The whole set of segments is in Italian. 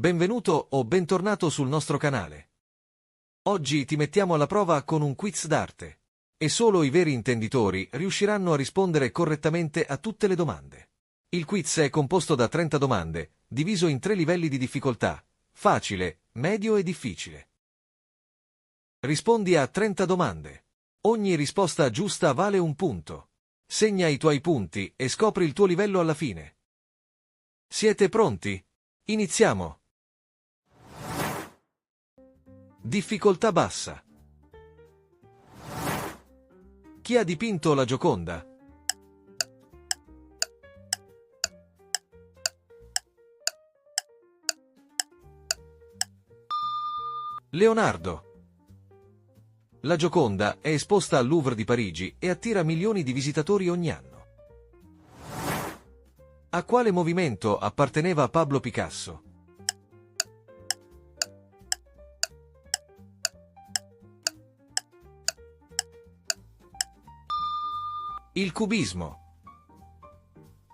Benvenuto o bentornato sul nostro canale. Oggi ti mettiamo alla prova con un quiz d'arte. E solo i veri intenditori riusciranno a rispondere correttamente a tutte le domande. Il quiz è composto da 30 domande, diviso in 3 livelli di difficoltà: facile, medio e difficile. Rispondi a 30 domande. Ogni risposta giusta vale un punto. Segna i tuoi punti e scopri il tuo livello alla fine. Siete pronti? Iniziamo! Difficoltà bassa. Chi ha dipinto la Gioconda? Leonardo. La Gioconda è esposta al Louvre di Parigi e attira milioni di visitatori ogni anno. A quale movimento apparteneva Pablo Picasso? Il cubismo.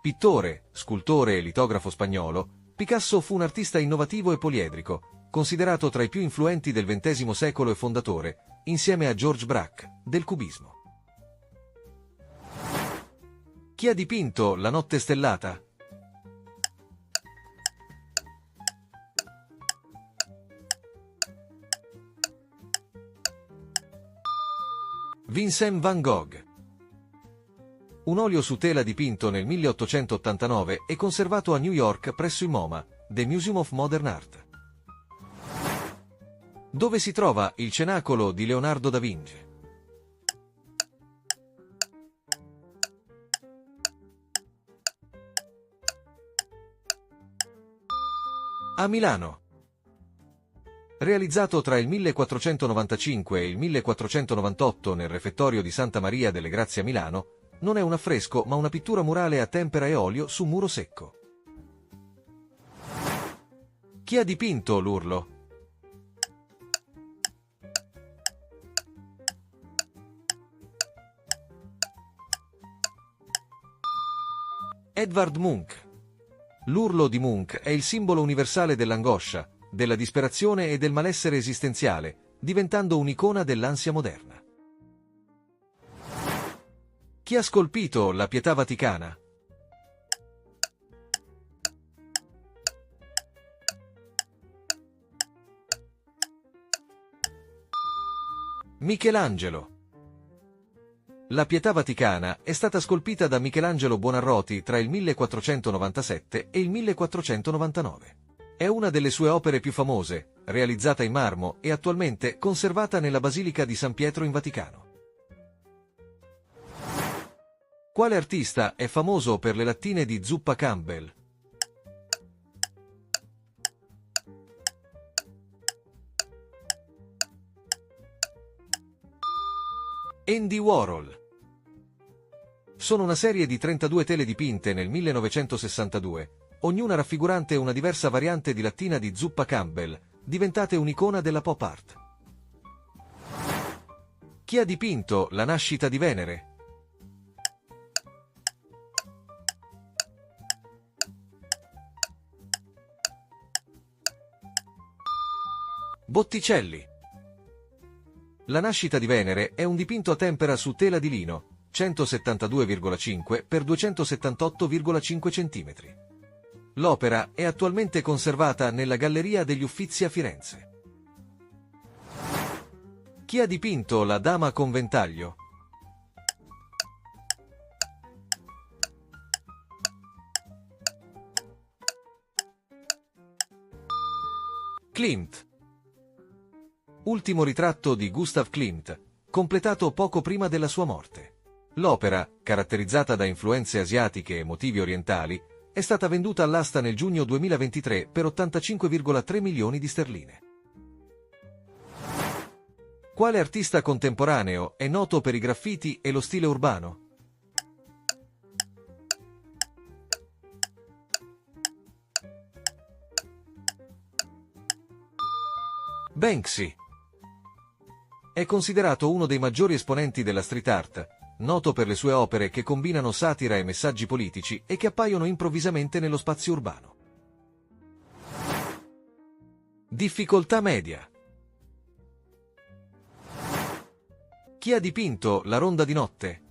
Pittore, scultore e litografo spagnolo, Picasso fu un artista innovativo e poliedrico, considerato tra i più influenti del XX secolo e fondatore, insieme a Georges Braque, del cubismo. Chi ha dipinto La notte stellata? Vincent van Gogh. Un olio su tela dipinto nel 1889 è conservato a New York presso il MoMA, The Museum of Modern Art. Dove si trova il cenacolo di Leonardo da Vinci? A Milano. Realizzato tra il 1495 e il 1498 nel refettorio di Santa Maria delle Grazie a Milano, non è un affresco ma una pittura murale a tempera e olio su muro secco. Chi ha dipinto l'Urlo? Edvard Munch. L'Urlo di Munch è il simbolo universale dell'angoscia, della disperazione e del malessere esistenziale, diventando un'icona dell'ansia moderna. Chi ha scolpito la Pietà Vaticana? Michelangelo. La Pietà Vaticana è stata scolpita da Michelangelo Buonarroti tra il 1497 e il 1499. È una delle sue opere più famose, realizzata in marmo e attualmente conservata nella Basilica di San Pietro in Vaticano. Quale artista è famoso per le lattine di zuppa Campbell? Andy Warhol. Sono una serie di 32 tele dipinte nel 1962, ognuna raffigurante una diversa variante di lattina di zuppa Campbell, diventate un'icona della pop art. Chi ha dipinto La nascita di Venere? Botticelli. La nascita di Venere è un dipinto a tempera su tela di lino, 172,5 x 278,5 cm. L'opera è attualmente conservata nella Galleria degli Uffizi a Firenze. Chi ha dipinto La Dama con ventaglio? Klimt. Ultimo ritratto di Gustav Klimt, completato poco prima della sua morte. L'opera, caratterizzata da influenze asiatiche e motivi orientali, è stata venduta all'asta nel giugno 2023 per 85,3 milioni di sterline. Quale artista contemporaneo è noto per i graffiti e lo stile urbano? Banksy. È considerato uno dei maggiori esponenti della street art, noto per le sue opere che combinano satira e messaggi politici e che appaiono improvvisamente nello spazio urbano. Difficoltà media. Chi ha dipinto La ronda di notte?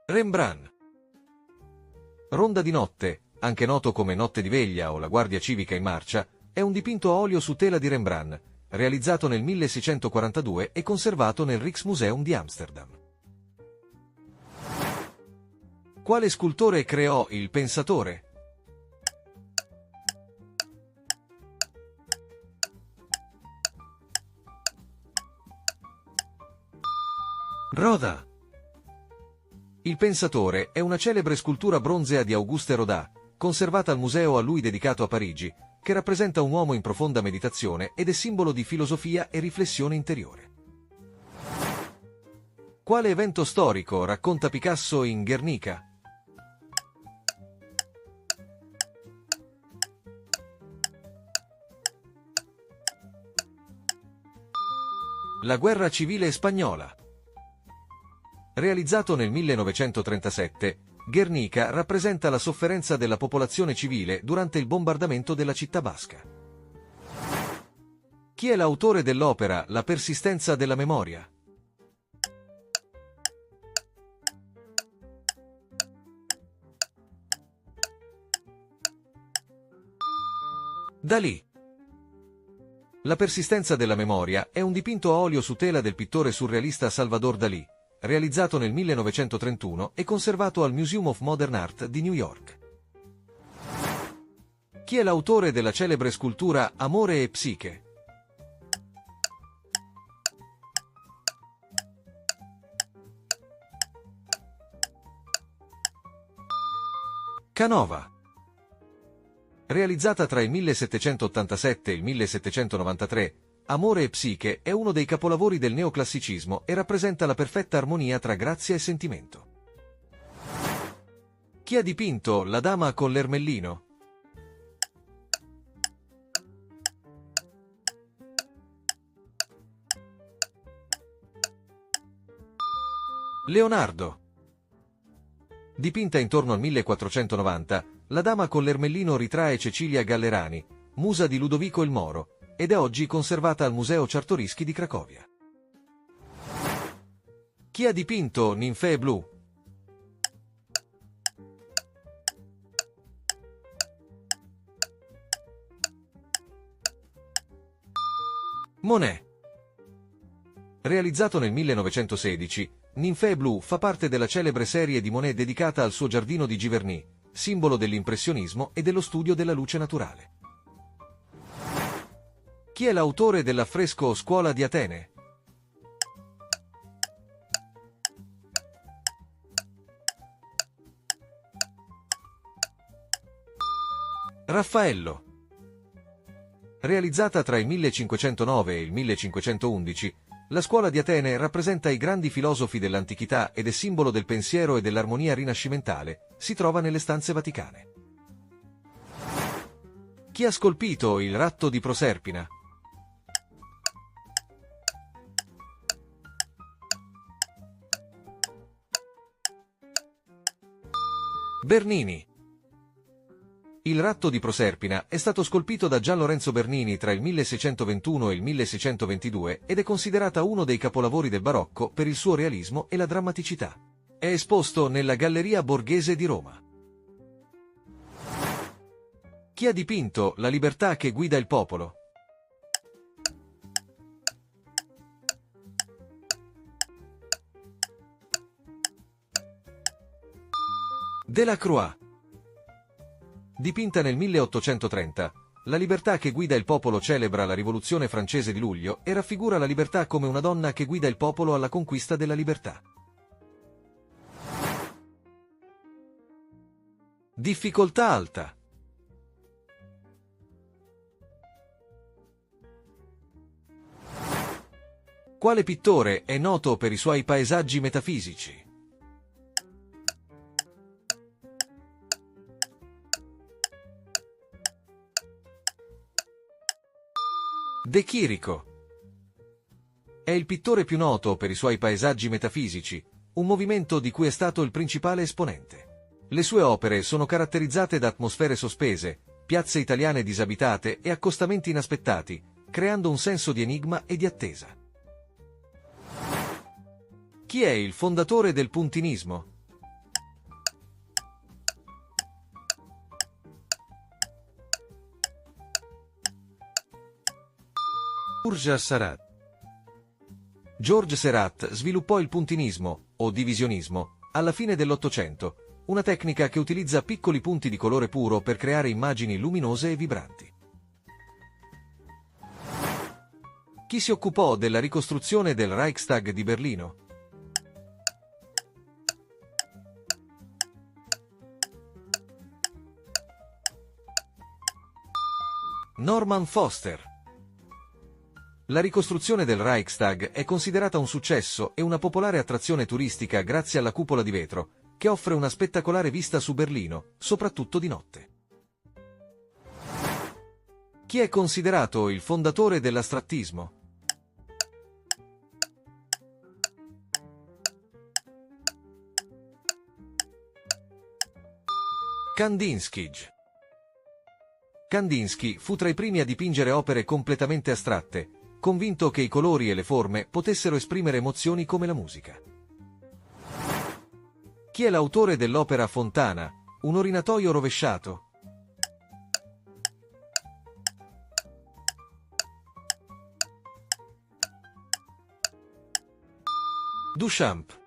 Rembrandt. Ronda di notte, anche noto come Notte di veglia o La guardia civica in marcia, è un dipinto a olio su tela di Rembrandt, realizzato nel 1642 e conservato nel Rijksmuseum di Amsterdam. Quale scultore creò Il Pensatore? Rodin. Il Pensatore è una celebre scultura bronzea di Auguste Rodin, conservata al museo a lui dedicato a Parigi, che rappresenta un uomo in profonda meditazione ed è simbolo di filosofia e riflessione interiore. Quale evento storico racconta Picasso in Guernica? La guerra civile spagnola. Realizzato nel 1937, Guernica rappresenta la sofferenza della popolazione civile durante il bombardamento della città basca. Chi è l'autore dell'opera La persistenza della memoria? Dalì. La persistenza della memoria è un dipinto a olio su tela del pittore surrealista Salvador Dalì, realizzato nel 1931 e conservato al Museum of Modern Art di New York. Chi è l'autore della celebre scultura Amore e Psiche? Canova. Realizzata tra il 1787 e il 1793, Amore e Psiche è uno dei capolavori del neoclassicismo e rappresenta la perfetta armonia tra grazia e sentimento. Chi ha dipinto La dama con l'ermellino? Leonardo. Dipinta intorno al 1490, La dama con l'ermellino ritrae Cecilia Gallerani, musa di Ludovico il Moro, ed è oggi conservata al Museo Czartoryski di Cracovia. Chi ha dipinto Ninfee blu? Monet. Realizzato nel 1916, Ninfee blu fa parte della celebre serie di Monet dedicata al suo giardino di Giverny, simbolo dell'impressionismo e dello studio della luce naturale. Chi è l'autore dell'affresco Scuola di Atene? Raffaello. Realizzata tra il 1509 e il 1511, la Scuola di Atene rappresenta i grandi filosofi dell'antichità ed è simbolo del pensiero e dell'armonia rinascimentale, si trova nelle stanze vaticane. Chi ha scolpito il ratto di Proserpina? Bernini. Il ratto di Proserpina è stato scolpito da Gian Lorenzo Bernini tra il 1621 e il 1622 ed è considerata uno dei capolavori del barocco per il suo realismo e la drammaticità. È esposto nella Galleria Borghese di Roma. Chi ha dipinto La libertà che guida il popolo? Delacroix. Dipinta nel 1830, La libertà che guida il popolo celebra la rivoluzione francese di luglio e raffigura la libertà come una donna che guida il popolo alla conquista della libertà. Difficoltà alta. Quale pittore è noto per i suoi paesaggi metafisici? De Chirico. È il pittore più noto per i suoi paesaggi metafisici, un movimento di cui è stato il principale esponente. Le sue opere sono caratterizzate da atmosfere sospese, piazze italiane disabitate e accostamenti inaspettati, creando un senso di enigma e di attesa. Chi è il fondatore del puntinismo? Georges Seurat. Georges Seurat sviluppò il puntinismo, o divisionismo, alla fine dell'Ottocento, una tecnica che utilizza piccoli punti di colore puro per creare immagini luminose e vibranti. Chi si occupò della ricostruzione del Reichstag di Berlino? Norman Foster. La ricostruzione del Reichstag è considerata un successo e una popolare attrazione turistica grazie alla cupola di vetro, che offre una spettacolare vista su Berlino, soprattutto di notte. Chi è considerato il fondatore dell'astrattismo? Kandinsky. Kandinsky fu tra i primi a dipingere opere completamente astratte, convinto che i colori e le forme potessero esprimere emozioni come la musica. Chi è l'autore dell'opera Fontana, un orinatoio rovesciato? Duchamp.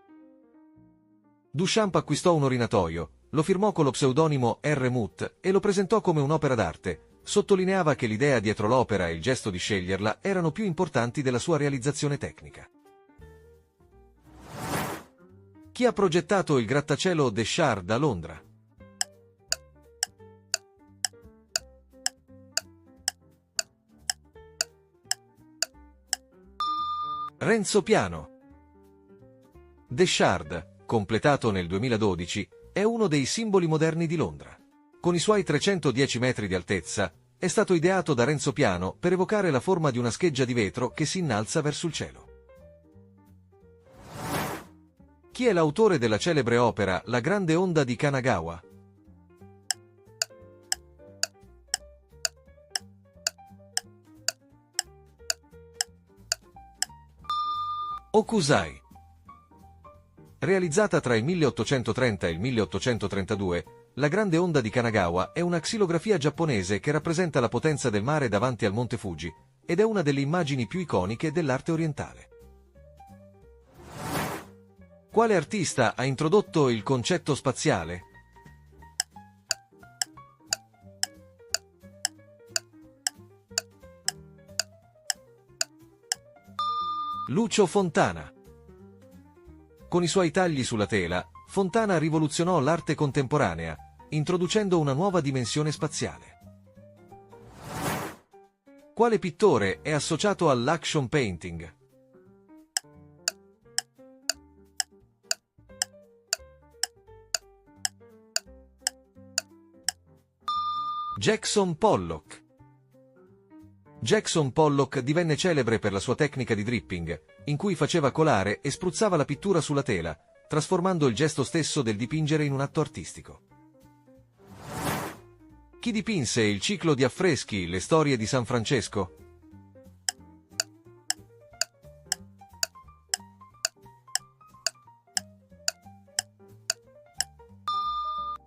Duchamp acquistò un orinatoio, lo firmò con lo pseudonimo R. Mutt e lo presentò come un'opera d'arte. Sottolineava che l'idea dietro l'opera e il gesto di sceglierla erano più importanti della sua realizzazione tecnica. Chi ha progettato il grattacielo Deschardes a Londra? Renzo Piano. Deschardes, completato nel 2012, è uno dei simboli moderni di Londra. Con i suoi 310 metri di altezza, è stato ideato da Renzo Piano per evocare la forma di una scheggia di vetro che si innalza verso il cielo. Chi è l'autore della celebre opera La grande onda di Kanagawa? Hokusai. Realizzata tra il 1830 e il 1832, la grande onda di Kanagawa è una xilografia giapponese che rappresenta la potenza del mare davanti al monte Fuji ed è una delle immagini più iconiche dell'arte orientale. Quale artista ha introdotto il concetto spaziale? Lucio Fontana. Con i suoi tagli sulla tela, Fontana rivoluzionò l'arte contemporanea, introducendo una nuova dimensione spaziale. Quale pittore è associato all'action painting? Jackson Pollock. Jackson Pollock divenne celebre per la sua tecnica di dripping, in cui faceva colare e spruzzava la pittura sulla tela, trasformando il gesto stesso del dipingere in un atto artistico. Chi dipinse il ciclo di affreschi Le storie di San Francesco?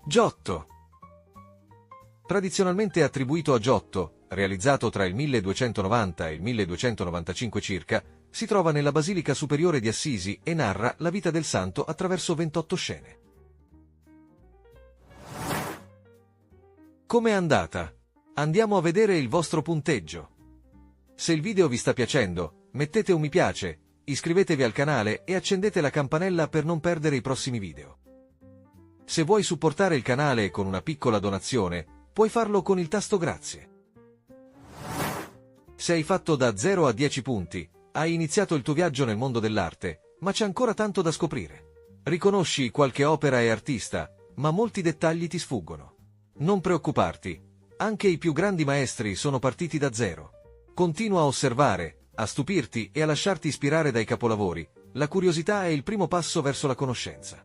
Giotto. Tradizionalmente attribuito a Giotto, realizzato tra il 1290 e il 1295 circa, si trova nella Basilica Superiore di Assisi e narra la vita del santo attraverso 28 scene. Com'è andata? Andiamo a vedere il vostro punteggio. Se il video vi sta piacendo, mettete un mi piace, iscrivetevi al canale e accendete la campanella per non perdere i prossimi video. Se vuoi supportare il canale con una piccola donazione, puoi farlo con il tasto grazie. Se hai fatto da 0 a 10 punti, hai iniziato il tuo viaggio nel mondo dell'arte, ma c'è ancora tanto da scoprire. Riconosci qualche opera e artista, ma molti dettagli ti sfuggono. Non preoccuparti, anche i più grandi maestri sono partiti da zero. Continua a osservare, a stupirti e a lasciarti ispirare dai capolavori, La curiosità è il primo passo verso la conoscenza.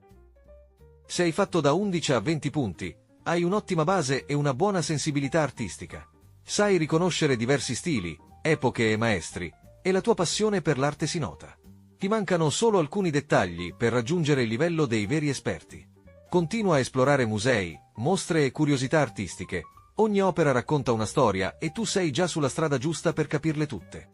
Se hai fatto da 11 a 20 punti, hai un'ottima base e una buona sensibilità artistica. Sai riconoscere diversi stili, epoche e maestri, e la tua passione per l'arte si nota. Ti mancano solo alcuni dettagli per raggiungere il livello dei veri esperti. Continua a esplorare musei, mostre e curiosità artistiche. Ogni opera racconta una storia e tu sei già sulla strada giusta per capirle tutte.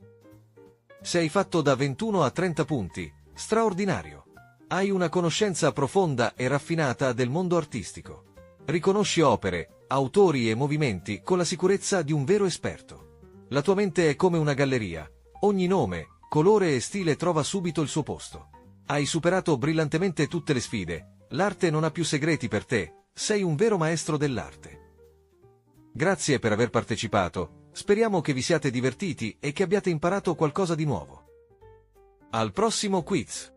Se hai fatto da 21 a 30 punti, straordinario. Hai una conoscenza profonda e raffinata del mondo artistico. Riconosci opere, autori e movimenti con la sicurezza di un vero esperto. La tua mente è come una galleria. Ogni nome, colore e stile trova subito il suo posto. Hai superato brillantemente tutte le sfide. L'arte non ha più segreti per te. Sei un vero maestro dell'arte. Grazie per aver partecipato. Speriamo che vi siate divertiti e che abbiate imparato qualcosa di nuovo. Al prossimo quiz!